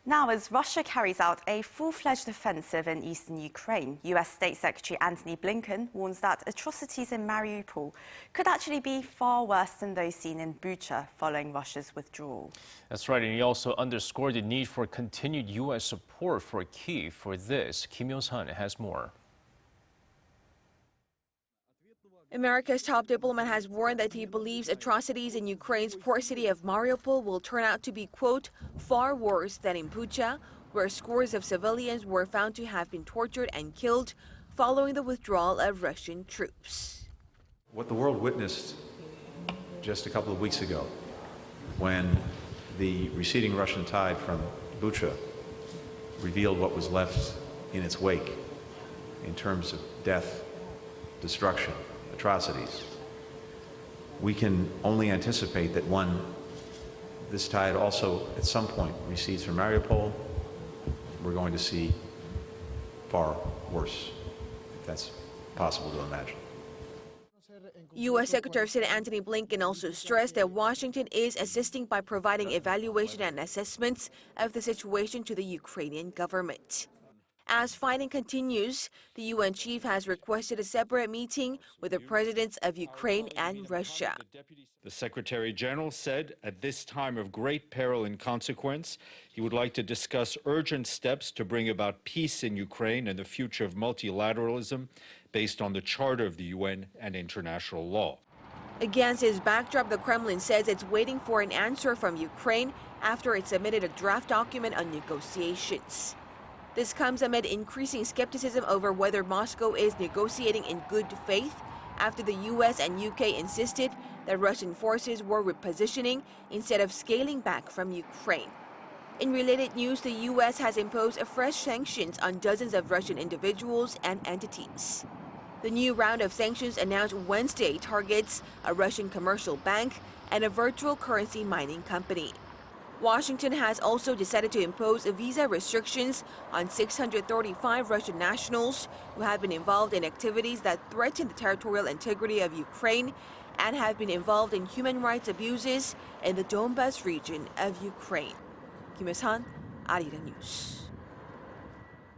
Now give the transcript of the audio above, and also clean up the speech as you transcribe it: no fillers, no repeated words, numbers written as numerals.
Now, as Russia carries out a full-fledged offensive in eastern Ukraine, US State Secretary Antony Blinken warns that atrocities in Mariupol could actually be far worse than those seen in Bucha following Russia's withdrawal. That's right, and he also underscored the need for continued US support for Kyiv. For this, Hyo-sun has more. America's top diplomat has warned that he believes atrocities in Ukraine's port city of Mariupol will turn out to be, quote, far worse than in Bucha, where scores of civilians were found to have been tortured and killed following the withdrawal of Russian troops. What the world witnessed just a couple of weeks ago, when the receding Russian tide from Bucha revealed what was left in its wake in terms of death, destruction, atrocities, we can only anticipate that this tide also at some point recedes from Mariupol. We're going to see far worse, if that's possible to imagine. U.S. Secretary of State Antony Blinken also stressed that Washington is assisting by providing evaluation and assessments of the situation to the Ukrainian government. As fighting continues, the UN chief has requested a separate meeting with the presidents of Ukraine and Russia. The Secretary General said at this time of great peril and consequence, he would like to discuss urgent steps to bring about peace in Ukraine and the future of multilateralism based on the Charter of the UN and international law. Against his backdrop, the Kremlin says it's waiting for an answer from Ukraine after it submitted a draft document on negotiations. This comes amid increasing skepticism over whether Moscow is negotiating in good faith after the U.S. and U.K. insisted that Russian forces were repositioning instead of scaling back from Ukraine. In related news, the U.S. has imposed fresh sanctions on dozens of Russian individuals and entities. The new round of sanctions announced Wednesday targets a Russian commercial bank and a virtual currency mining company. Washington has also decided to impose visa restrictions on 635 Russian nationals who have been involved in activities that threaten the territorial integrity of Ukraine and have been involved in human rights abuses in the Donbas region of Ukraine. Hyo-sun, Arirang News.